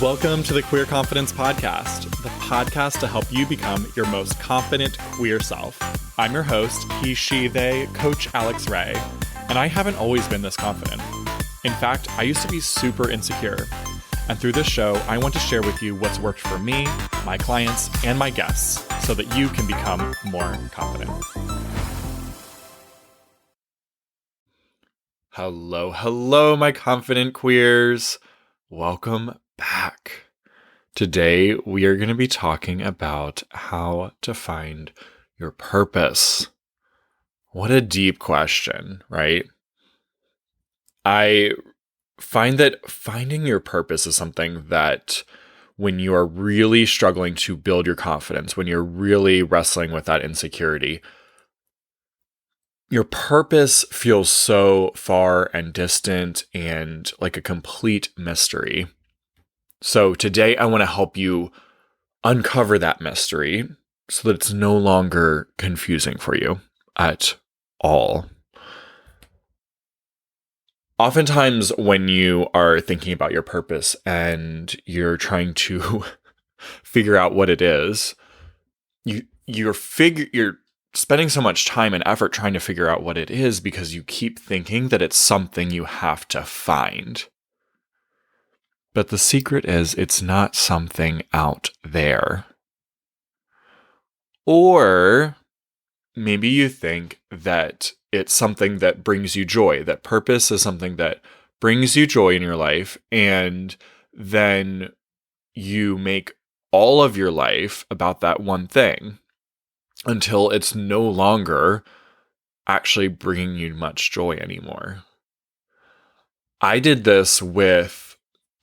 Welcome to the Queer Confidence Podcast, the podcast to help you become your most confident queer self. I'm your host, he, she, they, Coach Alex Ray, and I haven't always been this confident. In fact, I used to be super insecure. And through this show, I want to share with you what's worked for me, my clients, and my guests so that you can become more confident. Hello, my confident queers. Welcome back. Today, we are going to be talking about how to find your purpose. What a deep question, right? I find that finding your purpose is something that when you are really struggling to build your confidence, when you're really wrestling with that insecurity, your purpose feels so far and distant and like a complete mystery. So today I want to help you uncover that mystery so that it's no longer confusing for you at all. Oftentimes when you are thinking about your purpose and you're trying to figure out what it is, you're spending so much time and effort trying to figure out what it is because you keep thinking that it's something you have to find. But the secret is it's not something out there. Or maybe you think that it's something that brings you joy, that purpose is something that brings you joy in your life, and then you make all of your life about that one thing until it's no longer actually bringing you much joy anymore. I did this with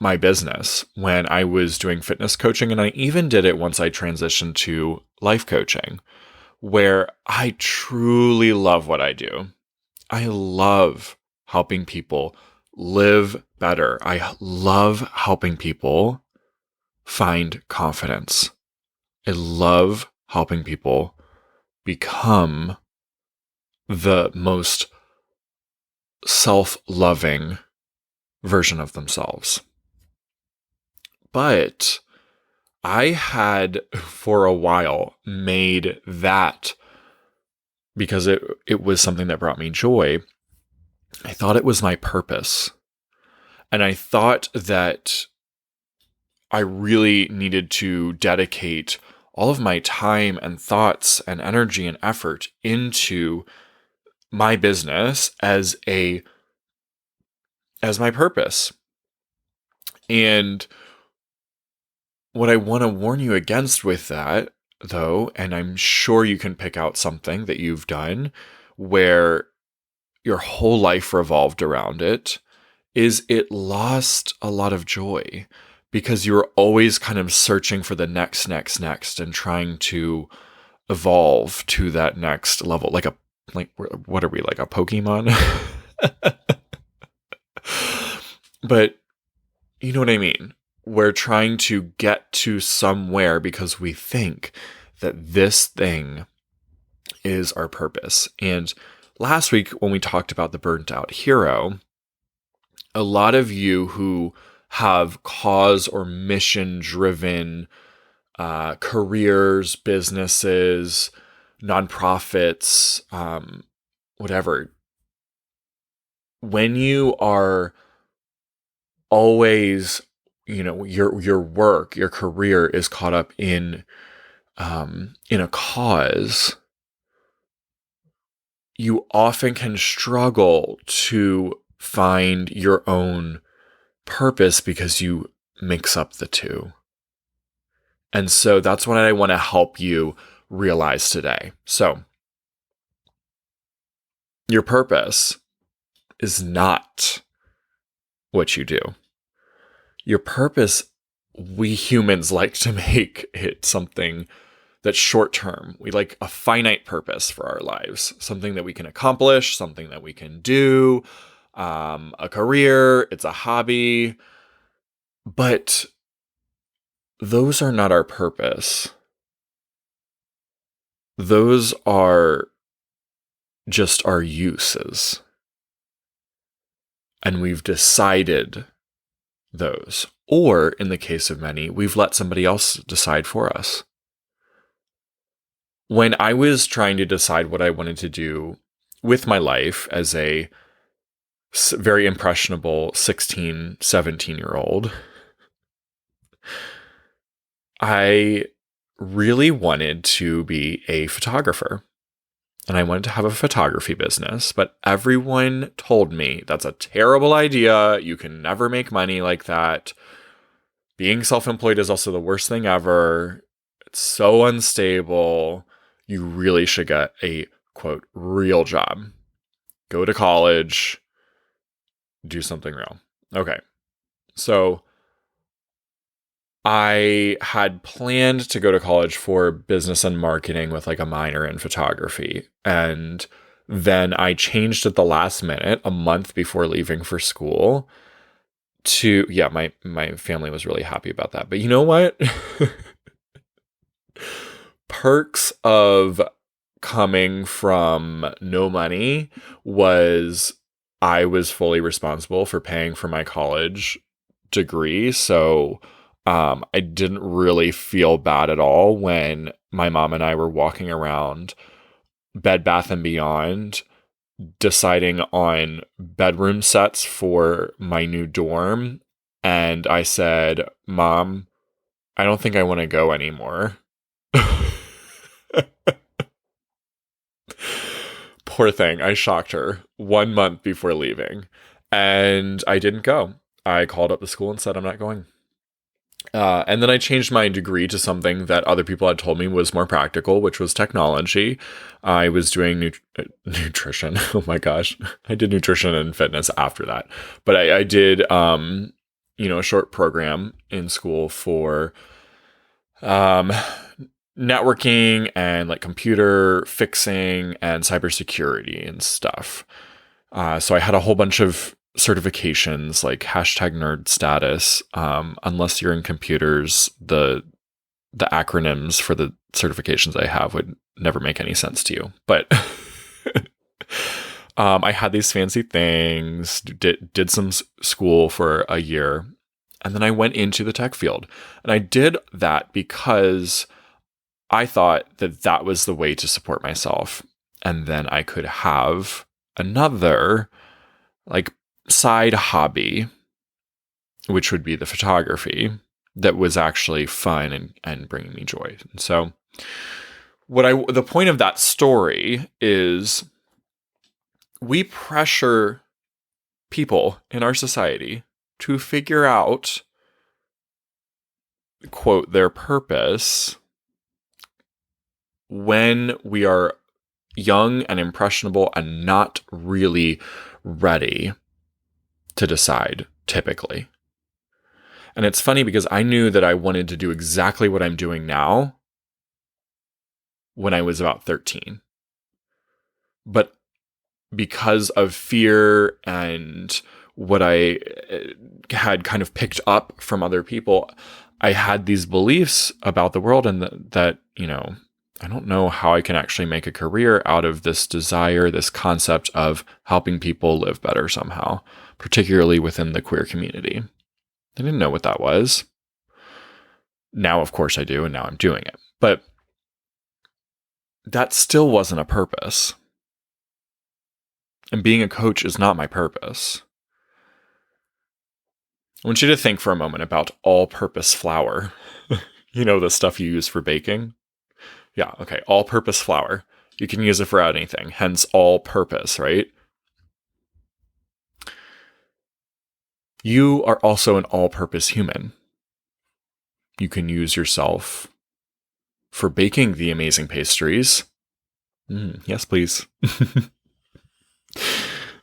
my business when I was doing fitness coaching, and I even did it once I transitioned to life coaching, where I truly love what I do. I love helping people live better. I love helping people find confidence. I love helping people become the most self-loving version of themselves. But I had for a while made that, because it was something that brought me joy, I thought it was my purpose. And I thought that I really needed to dedicate all of my time and thoughts and energy and effort into my business as my purpose. And what I want to warn you against with that, though, and I'm sure you can pick out something that you've done where your whole life revolved around it, is it lost a lot of joy because you were always kind of searching for the next, and trying to evolve to that next level. What are we, like a Pokemon? But you know what I mean? We're trying to get to somewhere because we think that this thing is our purpose. And last week, when we talked about the burnt out hero, a lot of you who have cause or mission driven careers, businesses, nonprofits, whatever, when you are always, your work, your career is caught up in a cause, you often can struggle to find your own purpose because you mix up the two. And so that's what I want to help you realize today. So your purpose is not what you do. Your purpose, we humans like to make it something that's short term. We like a finite purpose for our lives, something that we can accomplish, something that we can do, a career, it's a hobby. But those are not our purpose. Those are just our uses. And we've decided those. Or in the case of many, we've let somebody else decide for us. When I was trying to decide what I wanted to do with my life as a very impressionable 16, 17-year-old, I really wanted to be a photographer. And I wanted to have a photography business, but everyone told me that's a terrible idea. You can never make money like that. Being self-employed is also the worst thing ever. It's so unstable. You really should get a, quote, real job. Go to college. Do something real. Okay. So I had planned to go to college for business and marketing with like a minor in photography. And then I changed at the last minute, a month before leaving for school to, yeah, my family was really happy about that. But you know what? Perks of coming from no money was I was fully responsible for paying for my college degree. So I didn't really feel bad at all when my mom and I were walking around Bed Bath & Beyond deciding on bedroom sets for my new dorm. And I said, Mom, I don't think I want to go anymore. Poor thing. I shocked her 1 month before leaving. And I didn't go. I called up the school and said, I'm not going. And then I changed my degree to something that other people had told me was more practical, which was technology. I was doing nutrition. Oh my gosh. I did nutrition and fitness after that. But I did, a short program in school for networking and like computer fixing and cybersecurity and stuff. So I had a whole bunch of certifications like #nerd status. Unless you're in computers, the acronyms for the certifications I have would never make any sense to you. But I had these fancy things, did some school for a year, and then I went into the tech field. And I did that because I thought that that was the way to support myself. And then I could have another like side hobby, which would be the photography, that was actually fun and bringing me joy. And so the point of that story is we pressure people in our society to figure out, quote, their purpose when we are young and impressionable and not really ready to decide, typically. And it's funny because I knew that I wanted to do exactly what I'm doing now when I was about 13. But because of fear and what I had kind of picked up from other people, I had these beliefs about the world and that I don't know how I can actually make a career out of this desire, this concept of helping people live better somehow, particularly within the queer community. I didn't know what that was. Now, of course, I do, and now I'm doing it. But that still wasn't a purpose. And being a coach is not my purpose. I want you to think for a moment about all-purpose flour. The stuff you use for baking? Yeah, okay, all-purpose flour. You can use it for anything, hence all-purpose, right? You are also an all-purpose human. You can use yourself for baking the amazing pastries. Yes, please.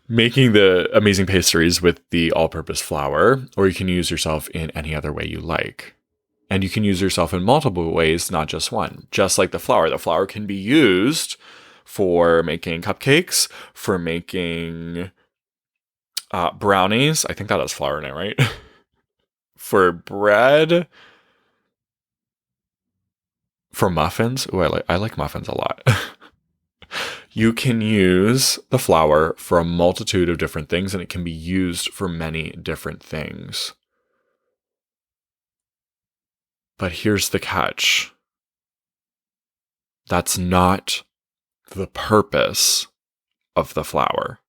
Making the amazing pastries with the all-purpose flour, or you can use yourself in any other way you like. And you can use yourself in multiple ways, not just one. Just like the flour. The flour can be used for making cupcakes, for making brownies. I think that has flour in it, right? For bread. For muffins. Ooh, I like muffins a lot. You can use the flour for a multitude of different things, and it can be used for many different things. But here's the catch. That's not the purpose of the flower.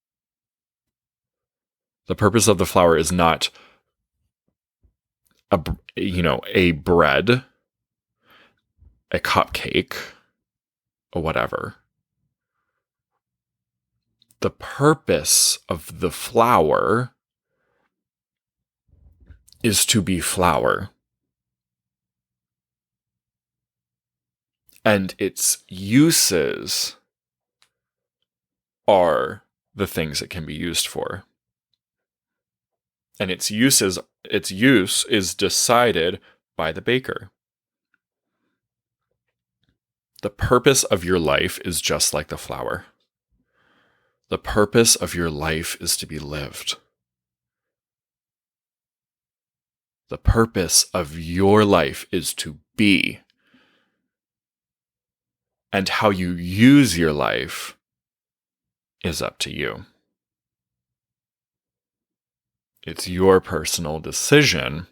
The purpose of the flower is not a bread, a cupcake, or whatever. The purpose of the flower is to be flower. And its uses are the things it can be used for. And its use is decided by the baker. The purpose of your life is just like the flower. The purpose of your life is to be lived. The purpose of your life is to be. And how you use your life is up to you. It's your personal decision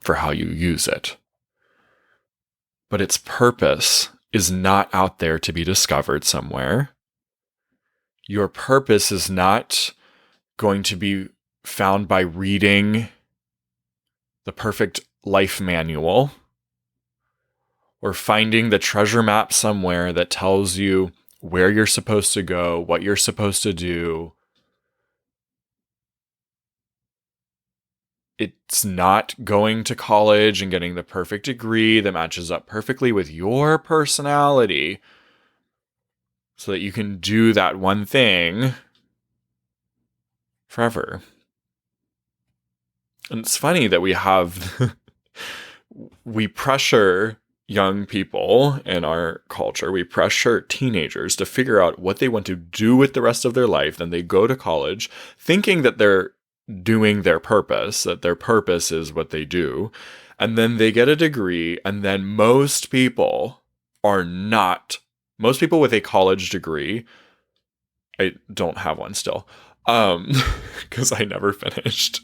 for how you use it. But its purpose is not out there to be discovered somewhere. Your purpose is not going to be found by reading the perfect life manual or finding the treasure map somewhere that tells you where you're supposed to go, what you're supposed to do. It's not going to college and getting the perfect degree that matches up perfectly with your personality so that you can do that one thing forever. And it's funny that we pressure young people in our culture, we pressure teenagers to figure out what they want to do with the rest of their life. Then they go to college thinking that they're doing their purpose, that their purpose is what they do. And then they get a degree. And then most people with a college degree, I don't have one still, because I never finished.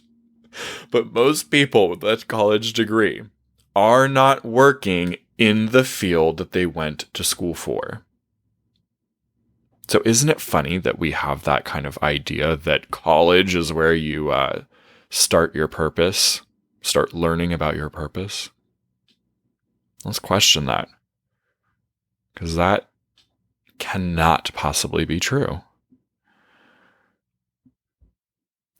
But most people with that college degree are not working in the field that they went to school for. So isn't it funny that we have that kind of idea that college is where you start your purpose, start learning about your purpose? Let's question that, because that cannot possibly be true.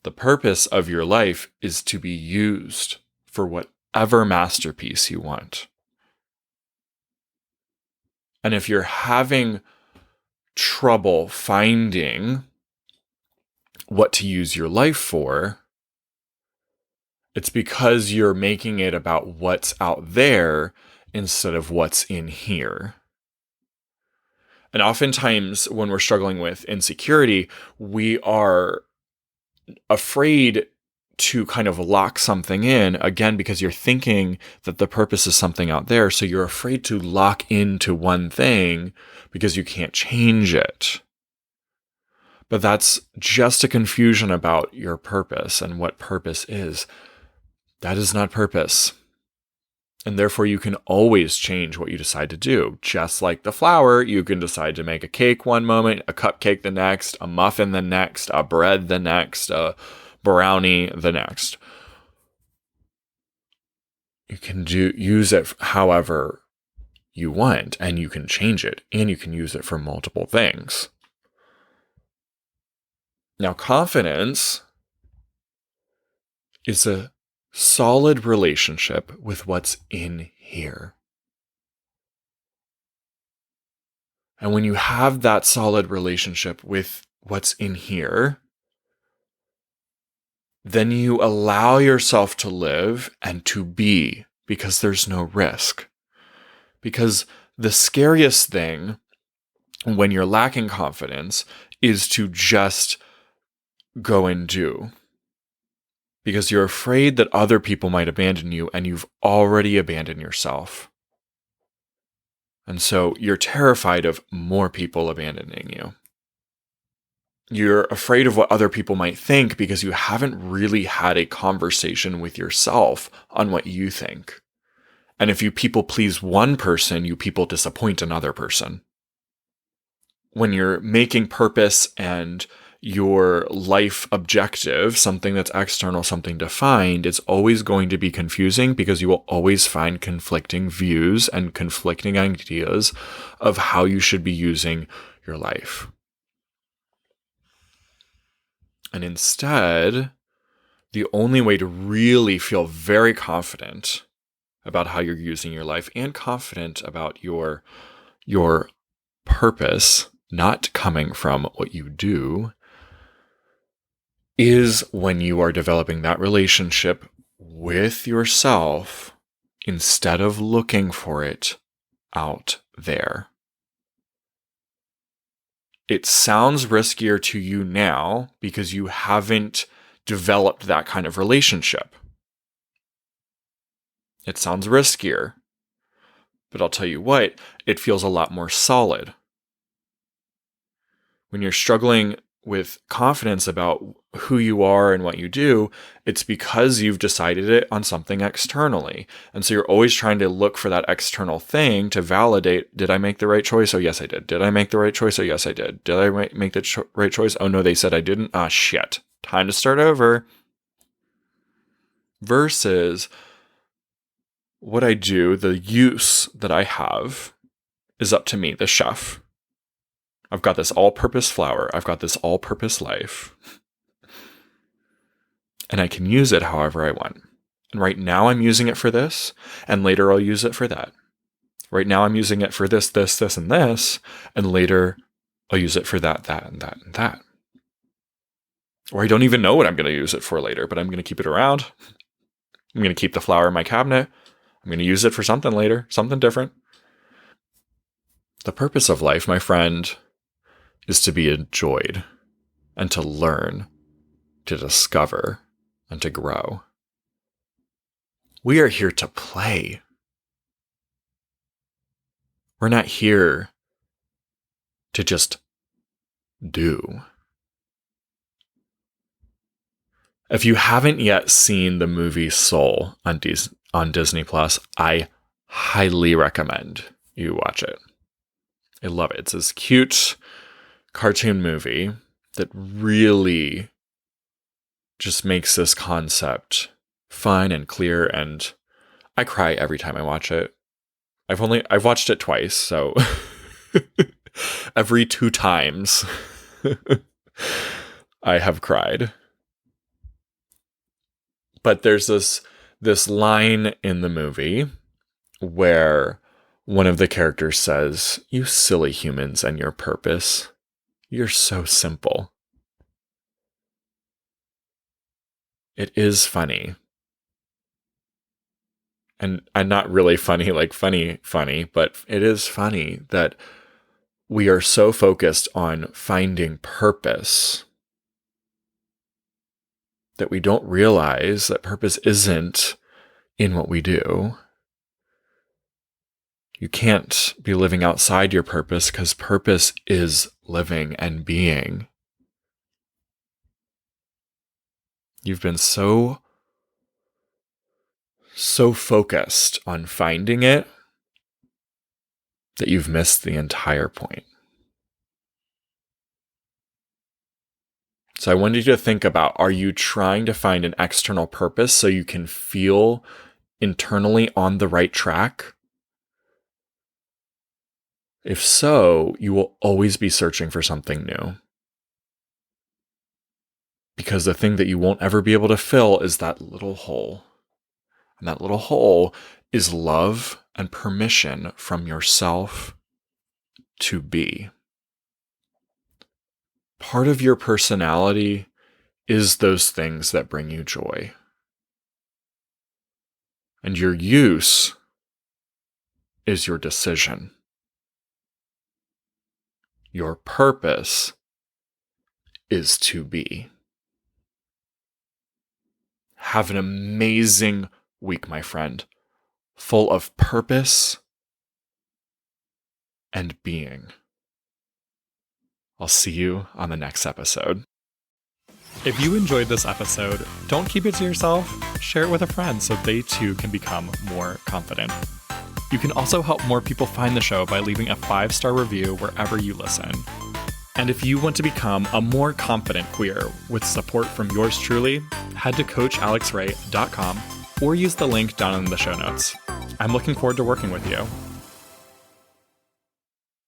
The purpose of your life is to be used for whatever masterpiece you want. And if you're having trouble finding what to use your life for, it's because you're making it about what's out there instead of what's in here. And oftentimes when we're struggling with insecurity, we are afraid to kind of lock something in, again, because you're thinking that the purpose is something out there. So you're afraid to lock into one thing because you can't change it. But that's just a confusion about your purpose and what purpose is. That is not purpose. And therefore you can always change what you decide to do. Just like the flower, you can decide to make a cake one moment, a cupcake the next, a muffin the next, a bread the next, a brownie the next. You can use it however you want, and you can change it, and you can use it for multiple things. Now, confidence is a solid relationship with what's in here. And when you have that solid relationship with what's in here, then you allow yourself to live and to be, because there's no risk. Because the scariest thing when you're lacking confidence is to just go and do. Because you're afraid that other people might abandon you, and you've already abandoned yourself. And so you're terrified of more people abandoning you. You're afraid of what other people might think because you haven't really had a conversation with yourself on what you think. And if you people please one person, you people disappoint another person. When you're making purpose and your life objective, something that's external, something defined, it's always going to be confusing because you will always find conflicting views and conflicting ideas of how you should be using your life. And instead, the only way to really feel very confident about how you're using your life and confident about your purpose not coming from what you do is when you are developing that relationship with yourself instead of looking for it out there. It sounds riskier to you now because you haven't developed that kind of relationship. It sounds riskier, but I'll tell you what, it feels a lot more solid. When you're struggling with confidence about who you are and what you do, it's because you've decided it on something externally. And so you're always trying to look for that external thing to validate, did I make the right choice? Oh, yes, I did. Did I make the right choice? Oh, yes, I did. Did I make the right choice? Oh, no, they said I didn't. Ah, shit. Time to start over. Versus what I do, the use that I have is up to me, the chef. I've got this all-purpose flour. I've got this all-purpose life. And I can use it however I want. And right now I'm using it for this, and later I'll use it for that. Right now I'm using it for this, this, this, and this, and later I'll use it for that, that, and that, and that. Or I don't even know what I'm going to use it for later, but I'm going to keep it around. I'm going to keep the flour in my cabinet. I'm going to use it for something later, something different. The purpose of life, my friend, is to be enjoyed and to learn, to discover, and to grow. We are here to play. We're not here to just do. If you haven't yet seen the movie Soul on Disney Plus, I highly recommend you watch it. I love it. It's this cute cartoon movie that really just makes this concept fun and clear, and I cry every time I watch it. I've watched it twice, so every 2 times I have cried. But there's this line in the movie where one of the characters says, "You silly humans and your purpose. You're so simple." It is funny. And not really funny, like funny, but it is funny that we are so focused on finding purpose that we don't realize that purpose isn't in what we do. You can't be living outside your purpose because purpose is living and being. You've been so focused on finding it that you've missed the entire point. So I wanted you to think about, are you trying to find an external purpose so you can feel internally on the right track? If so, you will always be searching for something new. Because the thing that you won't ever be able to fill is that little hole. And that little hole is love and permission from yourself to be. Part of your personality is those things that bring you joy. And your use is your decision. Your purpose is to be. Have an amazing week, my friend, full of purpose and being. I'll see you on the next episode. If you enjoyed this episode, don't keep it to yourself. Share it with a friend so they too can become more confident. You can also help more people find the show by leaving a 5-star review wherever you listen. And if you want to become a more confident queer with support from yours truly, head to CoachAlexRay.com or use the link down in the show notes. I'm looking forward to working with you.